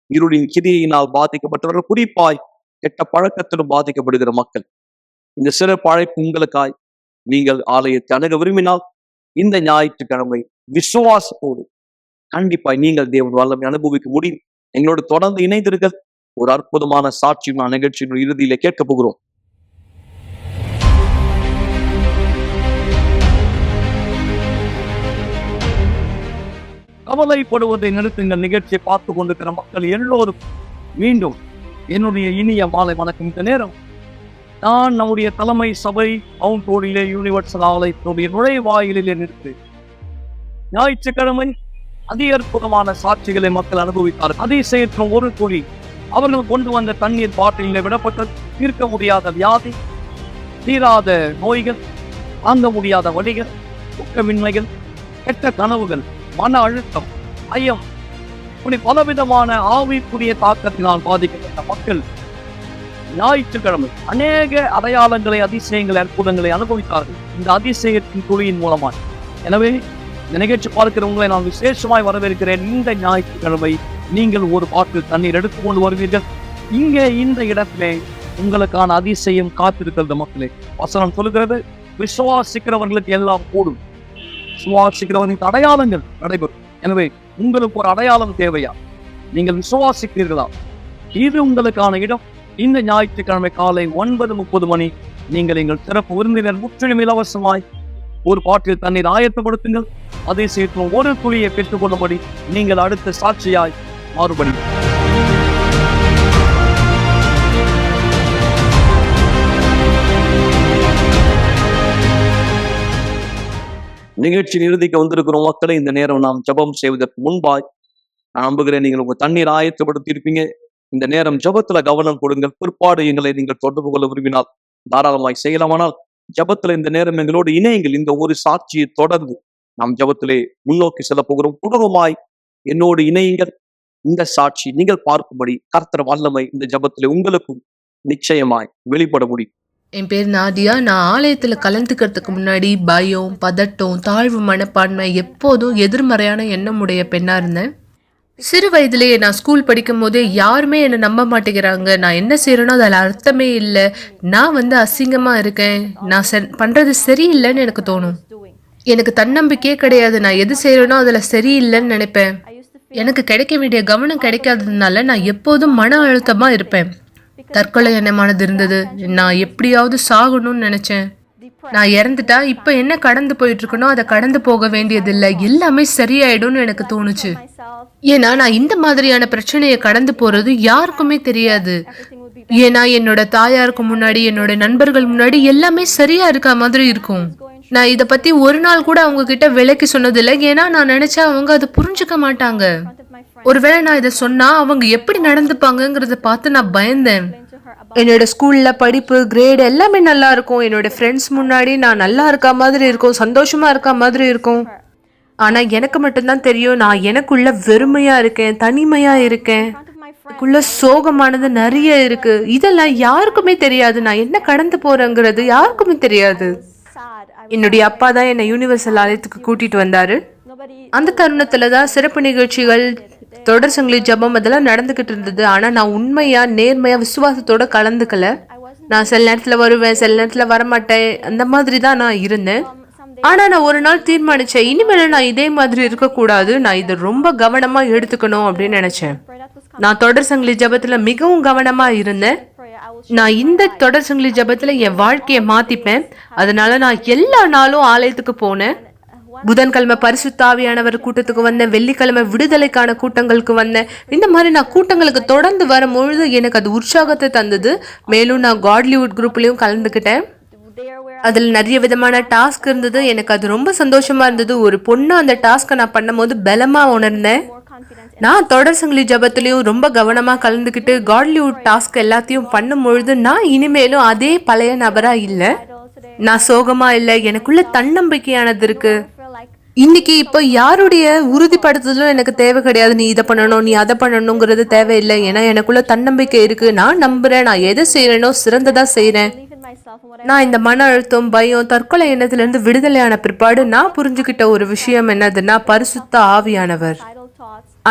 இருளின் கிரியையினால் பாதிக்கப்பட்டவர்கள், குறிப்பாய் கெட்ட பழக்கத்திலும் பாதிக்கப்படுகிற மக்கள். இந்த சிறப்பு அழைப்பு உங்களுக்காய். நீங்கள் ஆலயத்தை அணுக விரும்பினால் இந்த ஞாயிற்றுக்கிழமை விசுவாசத்தோடு கண்டிப்பாய் நீங்கள் தேவன் வல்லமை அனுபவிக்க முடியும். எங்களோடு தொடர்ந்து இணைந்திருங்கள். ஒரு அற்புதமான சாட்சி நான் நிகழ்ச்சியின் இறுதியிலே கேட்க போகிறோம். கவலைப்படுவதை நிறுத்துங்கள். நிகழ்ச்சியை பார்த்து கொண்டிருக்கிற மக்கள் எல்லோரும் மீண்டும் என்னுடைய இனிய மாலை வணக்கம். இந்த நேரம் நான் நம்முடைய தலைமை சபை மவுண்ட் ரோடிலே யூனிவர்சல் ஆலயத்தினுடைய நுழைவாயிலே நிறுத்து ஞாயிற்றுக்கிழமை அதி அற்புதமான சாட்சிகளை மக்கள் அனுபவித்தார்கள். அதிசயத்தின் ஒரு துளி அவர்கள் கொண்டு வந்த தண்ணீர் பாட்டிலே விடப்பட்ட தீர்க்க முடியாத வியாதி, தீராத நோய்கள், தாங்க முடியாத வலிகள், தூக்கமின்மைகள், கெட்ட கனவுகள், மன அழுத்தம், ஐயம், இப்படி பலவிதமான ஆவிக்குரிய தாக்கத்தினால் பாதிக்கப்பட்ட மக்கள் ஞாயிற்றுக்கிழமை அநேக அடையாளங்களை, அதிசயங்களை, அற்புதங்களை அனுபவித்தார்கள் இந்த அதிசயத்தின் துளியின் மூலமாக. எனவே இந்த நிகழ்ச்சி பார்க்கிற உங்களை நான் விசேஷமாய் வரவேற்கிறேன். இந்த ஞாயிற்றுக்கிழமை நீங்கள் ஒரு பாட்டில் தண்ணீர் எடுத்துக்கொண்டு வருவீர்கள். இங்கே இந்த இடத்திலே உங்களுக்கான அதிசயம் காத்திருக்கிறது. மக்களே, வசனம் சொல்லுகிறது, விசுவாசிக்கிறவர்களுக்கு எல்லாம் கூடும். விசுவாசிக்கிறவர்களுக்கு அடையாளங்கள் நடைபெறும். எனவே உங்களுக்கு ஒரு அடையாளம் தேவையா? நீங்கள் விசுவாசிக்கிறீர்களா? இது உங்களுக்கான இடம். இந்த ஞாயிற்றுக்கிழமை காலை 9:30 மணி நீங்கள் எங்கள் சிறப்பு விருந்தினர் முற்றிலும் இலவசமாய் ஒரு பாட்டில் தண்ணீர் ஆயத்தப்படுத்துங்கள். அதே சேர்த்து ஒரு துளியை பெற்றுக்கொள்ளும்படி நீங்கள் அடுத்த சாட்சியாய் மாறுபடி. நிகழ்ச்சியின் இறுதிக்கு வந்திருக்கிறோம் மக்களை. இந்த நேரம் நாம் ஜெபம் செய்வதற்கு முன்பாய் நான் நம்புகிறேன் நீங்கள் உங்க தண்ணீர் ஆயத்தப்படுத்தி இருப்பீங்க. இந்த நேரம் ஜெபத்துல கவனம் கொடுங்கள். பிற்பாடு எங்களை நீங்கள் தொடர்பு கொள்ள விரும்பினால் தாராளமாய் செய்யலாமானால் ஜெபத்துல இந்த நேரம் எங்களோடு இணையுங்கள். இந்த ஒரு சாட்சியை தொடர்ந்து நாம் ஜெபத்திலே முன்னோக்கி செல்ல போகிறோம். குடும்பமாய் என்னோடு இணையுங்கள். இந்த சாட்சி நீங்கள் பார்க்கும்படி கர்த்தர் வல்லமை இந்த ஜெபத்திலே உங்களுக்கும் நிச்சயமாய் வெளிப்பட முடியும். என் பேர் நாதியா. நான் ஆலயத்தில் கலந்துக்கிறதுக்கு முன்னாடி பயம், பதட்டம், தாழ்வு மனப்பான்மை, எப்போதும் எதிர்மறையான எண்ணம் உடைய பெண்ணாக இருந்தேன். சிறு வயதிலேயே நான் ஸ்கூல் படிக்கும் போதே யாருமே என்னை நம்ப மாட்டேங்கிறாங்க. நான் என்ன செய்யறேனோ அதில் அர்த்தமே இல்லை, நான் அசிங்கமாக இருக்கேன், நான் பண்ணுறது சரியில்லைன்னு எனக்கு தோணும். எனக்கு தன்னம்பிக்கையே கிடையாது. நான் எது செய்யறேனோ அதில் சரியில்லைன்னு நினைப்பேன். எனக்கு கிடைக்க வேண்டிய கவனம் கிடைக்காததுனால நான் எப்போதும் மன அழுத்தமாக இருப்பேன். தற்கொலை எண்ணமானது இருந்தது. நான் எப்படியாவது சாகணும்னு நினைச்சேன். நான் இறந்துட்டா இப்போ என்ன கடந்து போயிட்டு இருக்கனோ அதை கடந்து போக வேண்டியதில்லை, எல்லாமே சரியாயிடும்னு எனக்கு தோணுச்சு. ஏன்னா நான் இந்த மாதிரியான பிரச்சனையை கடந்து போறது யாருக்குமே தெரியாது. ஏன்னா என்னோட தாயாருக்கு முன்னாடி, என்னோட நண்பர்கள் முன்னாடி எல்லாமே சரியா இருக்க மாதிரி இருக்கும். நான் இதை பத்தி ஒரு நாள் கூட அவங்க கிட்ட விலைக்கு சொன்னதில்லை. ஏன்னா நான் நினைச்சா அவங்க அதை புரிஞ்சுக்க மாட்டாங்க. ஒருவேளை நான் இதை சொன்னா அவங்க எப்படி நடந்துப்பாங்கங்கிறத பார்த்து நான் பயந்தேன். என்னோட ஸ்கூல்ல படிப்பு, கிரேட் எல்லாமே நல்லா இருக்கும். என்னோட ஃப்ரெண்ட்ஸ் முன்னாடி நான் நல்லா இருக்க மாதிரி இருக்கும், சந்தோஷமா இருக்க மாதிரி இருக்கும். ஆனா எனக்கு மட்டும்தான் தெரியும் நான் எனக்குள்ள வெறுமையா இருக்கேன், தனிமையா இருக்கேன், எனக்குள்ள சோகமானது நிறைய இருக்கு. இதெல்லாம் யாருக்குமே தெரியாது. நான் என்ன கடந்து போறேங்கிறது யாருக்குமே தெரியாது. என்னுடைய அப்பா தான் என்னை யூனிவர்சல் ஆலயத்துக்கு கூட்டிட்டு வந்தாரு. அந்த தருணத்துல தான் சிறப்பு நிகழ்ச்சிகள், தொடர் சங்கிலி ஜபம் அதெல்லாம் நடந்துகிட்டு இருந்தது. ஆனா நான் உண்மையா, நேர்மையா, விசுவாசத்தோட கலந்துக்கல. நான் சில நேரத்துல வருவேன், சில நேரத்துல வரமாட்டேன், அந்த மாதிரி தான் நான் இருந்தேன். ஆனா நான் ஒரு நாள் தீர்மானிச்சேன், இனிமேல நான் இதே மாதிரி இருக்கக்கூடாது, நான் இதை ரொம்ப கவனமா எடுத்துக்கணும் அப்படின்னு நினைச்சேன். நான் தொடர் சங்கிலி ஜபத்துல மிகவும் கவனமா இருந்தேன். நான் இந்த தொடர் சங்கிலி ஜபத்துல என் வாழ்க்கையை மாத்திப்பேன். அதனால நான் எல்லா நாளும் ஆலயத்துக்கு போனேன். புதன்கிழமை பரிசுத்த ஆவியானவர் கூட்டத்துக்கு வந்தேன், வெள்ளிக்கிழமை விடுதலைக்கான கூட்டங்களுக்கு வந்தேன். இந்த மாதிரி நான் கூட்டங்களுக்கு தொடர்ந்து வரும்பொழுது எனக்கு அது உற்சாகத்தை தந்தது. மேலும் நான் காட்லிவுட் குரூப்லயும் கலந்துக்கிட்டேன். அதில் நிறைய விதமான டாஸ்க் இருந்தது. எனக்கு அது ரொம்ப சந்தோஷமா இருந்தது. ஒரு பொண்ணு அந்த டாஸ்க்கை நான் பண்ணும் போது பலமா உணர்ந்தேன். நான் தொடர் சங்கிலி ஜபத்திலையும் ரொம்ப கவனமா கலந்துக்கிட்டு காட்லிவுட் டாஸ்க் எல்லாத்தையும் பண்ணும் பொழுது நான் இனிமேலும் அதே பழைய நபரா இல்லை. நான் சோகமா இல்லை, எனக்குள்ள தன்னம்பிக்கையானது இருக்கு. இன்னைக்கு இப்போ யாருடைய உறுதிப்படுத்துதலும் எனக்கு தேவை கிடையாது. நீ இதை பண்ணணும், நீ அதை பண்ணணுங்கிறது தேவையில்லை. ஏன்னா எனக்குள்ள தன்னம்பிக்கை இருக்கு. நான் நம்புறேன், நான் எதை செய்யறேனோ சிறந்ததா செய்யறேன். நான் இந்த மன அழுத்தம், பயம், தற்கொலை எண்ணத்திலிருந்து விடுதலையான பிற்பாடு நான் புரிஞ்சுக்கிட்ட ஒரு விஷயம் என்னதுன்னா, பரிசுத்த ஆவியானவர்.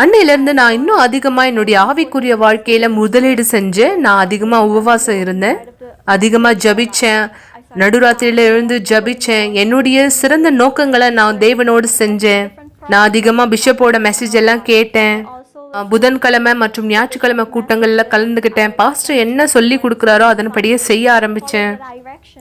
அன்னையிலிருந்து நான் இன்னும் அதிகமா என்னுடைய ஆவிக்குரிய வாழ்க்கையில முதலீடு செஞ்சேன். நான் அதிகமா உபவாசம் இருந்தேன், அதிகமா ஜபிச்சேன், நடுராத்திரியில எழுந்து ஜபிச்சேன். என்னுடைய சிறந்த நோக்கங்களை நான் தேவனோடு செஞ்சேன். நான் அதிகமா பிஷப்போட மெசேஜ் எல்லாம் கேட்டேன். புதன்கிழமை மற்றும் ஞாயிற்றுக்கிழமை கூட்டங்கள்ல கலந்துக்கிட்டேன். பாஸ்டர் என்ன சொல்லி கொடுக்குறாரோ அதன்படியே செய்ய ஆரம்பிச்சேன்.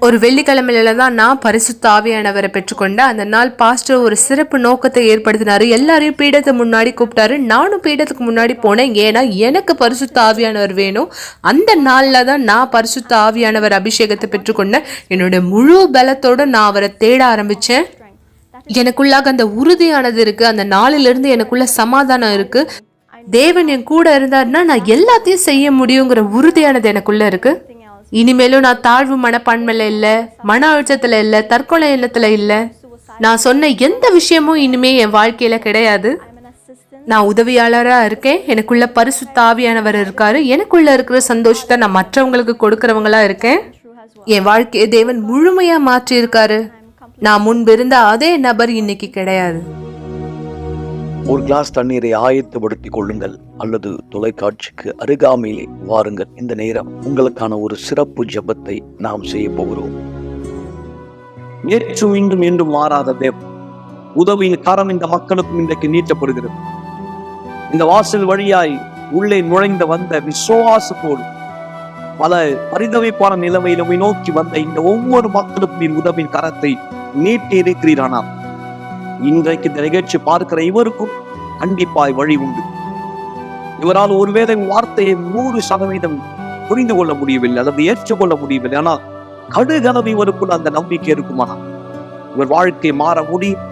ஒரு வெள்ளிக்கிழமையில தான் நான் பரிசுத்த ஆவியானவரை பெற்றுக்கொண்டேன். அந்த நாள் பாஸ்டர் ஒரு சிறப்பு நோக்கத்தை ஏற்படுத்தினாரு. எல்லாரையும் பீடத்தை முன்னாடி கூப்பிட்டாரு. நானும் பீடத்துக்கு முன்னாடி போனேன். ஏன்னா எனக்கு பரிசுத்த ஆவியானவர் வேணும். அந்த நாள்ல தான் நான் பரிசுத்த ஆவியானவர் அபிஷேகத்தை பெற்றுக்கொண்டேன். என்னுடைய முழு பலத்தோட நான் அவரை தேட ஆரம்பிச்சேன். எனக்குள்ளாக அந்த உறுதியானது இருக்கு. அந்த நாளிலிருந்து எனக்குள்ள சமாதானம் இருக்கு. தேவன் என் கூட இருந்தாருன்னா நான் எல்லாத்தையும் செய்ய முடியுங்கிற உறுதியானது எனக்குள்ள இருக்கு. இனிமேலும் நான் தாழ்வு மனப்பான்மையில இல்ல, மன அழுத்தத்துல இல்ல, தற்கொலை எண்ணத்துல இல்ல. நான் சொன்ன எந்த விஷயமும் இனிமே என் வாழ்க்கையில கிடையாது. நான் உதவியாளரா இருக்கேன். எனக்குள்ள பரிசுத்த ஆவியானவர் இருக்காரு. எனக்குள்ள இருக்கிற சந்தோஷத்தை நான் மற்றவங்களுக்கு கொடுக்கறவங்களா இருக்கேன். என் வாழ்க்கையை தேவன் முழுமையா மாற்றி இருக்காரு. நான் முன்பு இருந்த அதே நபர் இன்னைக்கு கிடையாது. ஒரு கிளாஸ் தண்ணீரை ஆயத்தப்படுத்திக் கொள்ளுங்கள் அல்லது தொலைக்காட்சிக்கு அருகாமையிலே வாருங்கள். இந்த நேரம் உங்களுக்கான ஒரு சிறப்பு ஜெபத்தை நாம் செய்ய போகிறோம். நேற்றும் இன்றும் என்றும் மாறாத தேவன், உதவியின் கரம் இந்த மக்களுக்கும் இன்றைக்கு நீட்டப்படுகிறது. இந்த வாசல் வழியாய் உள்ளே நுழைந்த வந்த விசுவாசத்தோடு பல பரிதவிப்பான நிலைமையில நோக்கி வந்த இந்த ஒவ்வொரு மக்களுக்கும் உதவியின் கரத்தை நீட்டி இருக்கிறீரானால் இன்றைக்கு இந்த நிகழ்ச்சி பார்க்கிற இவருக்கும் கண்டிப்பாய் வழி உண்டு. இவரால் ஒருவேளை வார்த்தையை 100% புரிந்து கொள்ள முடியவில்லை அல்லது ஏற்றுக்கொள்ள முடியவில்லை. ஆனால் கடுகளவு இவருக்குள்ள அந்த நம்பிக்கை இருக்குமானால் இவர் வாழ்க்கை மாற முடியும்,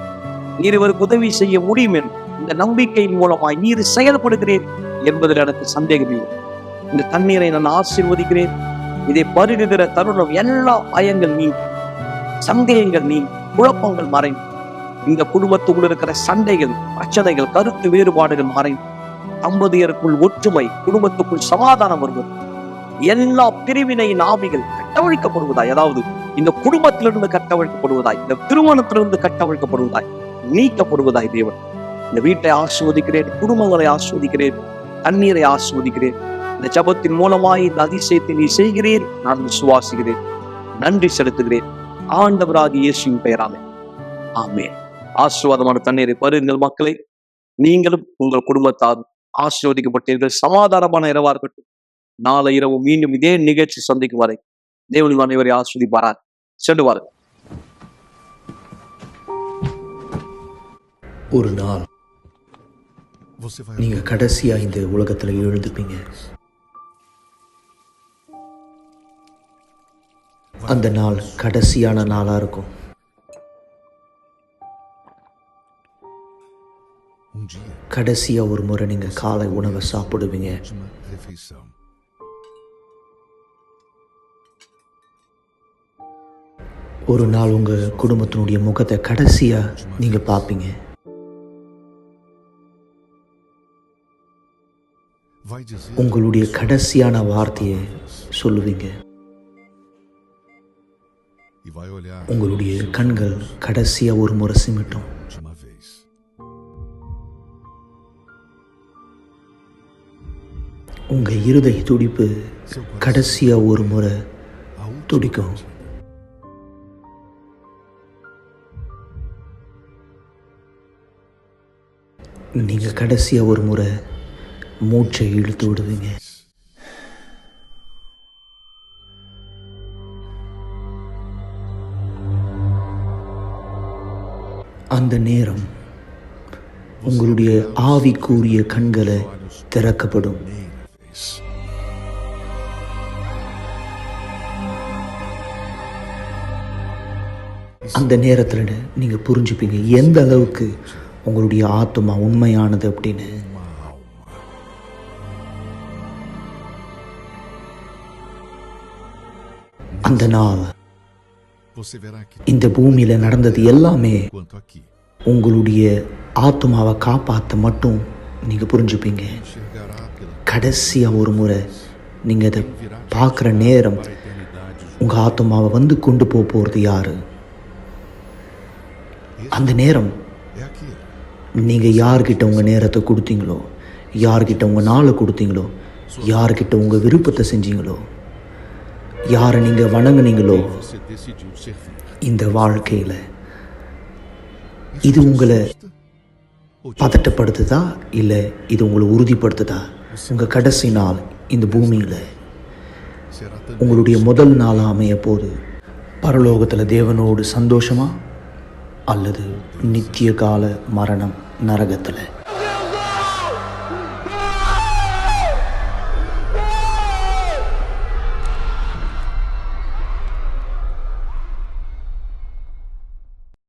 நீர் இவருக்கு உதவி செய்ய முடியும் என்று இந்த நம்பிக்கையின் மூலமாய் நீர் செயல்படுகிறேன் என்பதில் எனக்கு சந்தேகம் இல்லை. இந்த தண்ணீரை நான் ஆசீர்வதிக்கிறேன். இதை பருகுகிற தருணம் எல்லா பயங்கள் நீ, சந்தேகங்கள் நீ, குழப்பங்கள் மறைந்து இந்த குடும்பத்துக்குள் இருக்கிற சண்டைகள், பிரச்சனைகள், கருத்து வேறுபாடுகள் மறைந்து தம்பதியருக்குள் ஒற்றுமை, குடும்பத்துக்குள் சமாதானம் வருவது, எல்லா பிரிவினையின் ஆவிகள் கட்டவிழ்க்கப்படுவதாய், அதாவது இந்த குடும்பத்திலிருந்து கட்டவிழ்க்கப்படுவதாய், இந்த திருமணத்திலிருந்து கட்டவிழ்க்கப்படுவதாய், நீக்கப்படுவதாய் தேவன் இந்த வீட்டை ஆஸ்வதிக்கிறேன், குடும்பங்களை ஆஸ்வதிக்கிறேன், தண்ணீரை ஆஸ்வதிக்கிறேன். இந்த ஜபத்தின் மூலமாய் இந்த அதிசயத்தை நீ செய்கிறேன், நான் விசுவாசிக்கிறேன், நன்றி செலுத்துகிறேன். ஆண்டவராகிய இயேசுவின் பெயராலே ஆமென். ஆசீர்வாதமான தண்ணீரை பருங்கள் மக்களே. நீங்களும் உங்கள் குடும்பத்தாரும் ஆசீர்வதிக்கப்பட்டீர்கள். சமாதானமான இரவா இருக்கட்டும். நாளை இரவு மீண்டும் இதே நிகழ்ச்சி சந்திக்கும் வரை தேவன் அனைவரை ஆசீர்வதிப்பாரார். சென்று வாருங்கள். ஒரு நாள் நீங்க கடைசியா இந்த உலகத்துல எழுந்துப்பீங்க. அந்த நாள் கடைசியான நாளா இருக்கும். கடைசியா ஒரு முறை நீங்க காலை உணவை சாப்பிடுவீங்க. ஒரு நாள் உங்க குடும்பத்தினுடைய முகத்தை கடைசியா நீங்க பார்ப்பீங்க. உங்களுடைய கடைசியான வார்த்தையை சொல்லுவீங்க. உங்களுடைய கண்கள் கடைசியா ஒரு முறை சிமிட்டும். உங்க இருதய துடிப்பு கடைசியா ஒரு முறை துடிக்கும். நீங்க கடைசியா ஒரு முறை மூச்சை இழுத்து விடுவீங்க. அந்த நேரம் உங்களுடைய ஆவிக்குரிய கண்களை திறக்கப்படும். அந்த நேரத்தில் நீங்க புரிஞ்சுப்பீங்க எந்த அளவுக்கு உங்களுடைய ஆத்மா உண்மையானது அப்படின்னு. அந்த நாள் இந்த பூமியில நடந்தது எல்லாமே உங்களுடைய ஆத்மாவை காப்பாற்ற மட்டும் நீங்க புரிஞ்சுப்பீங்க. கடைசியா ஒரு முறை நீங்க அதை பார்க்குற நேரம் உங்கள் ஆத்மாவை வந்து கொண்டு போகிறது யார்? அந்த நேரம் நீங்கள் யார்கிட்ட உங்கள் நேரத்தை கொடுத்தீங்களோ, யார்கிட்ட உங்கள் நாளை கொடுத்தீங்களோ, யார்கிட்ட உங்கள் விருப்பத்தை செஞ்சீங்களோ, யாரை நீங்கள் வணங்குனீங்களோ, இந்த வாழ்க்கையில் இது உங்களை பதட்டப்படுத்துதா இல்லை இது உங்களை உறுதிப்படுத்துதா? உங்கள் கடைசி நாள் இந்த பூமியில் உங்களுடைய முதல் நாளாக அமைய போது பரலோகத்தில் தேவனோடு சந்தோஷமா அல்லது நித்திய கால மரணம் நரகத்தில்?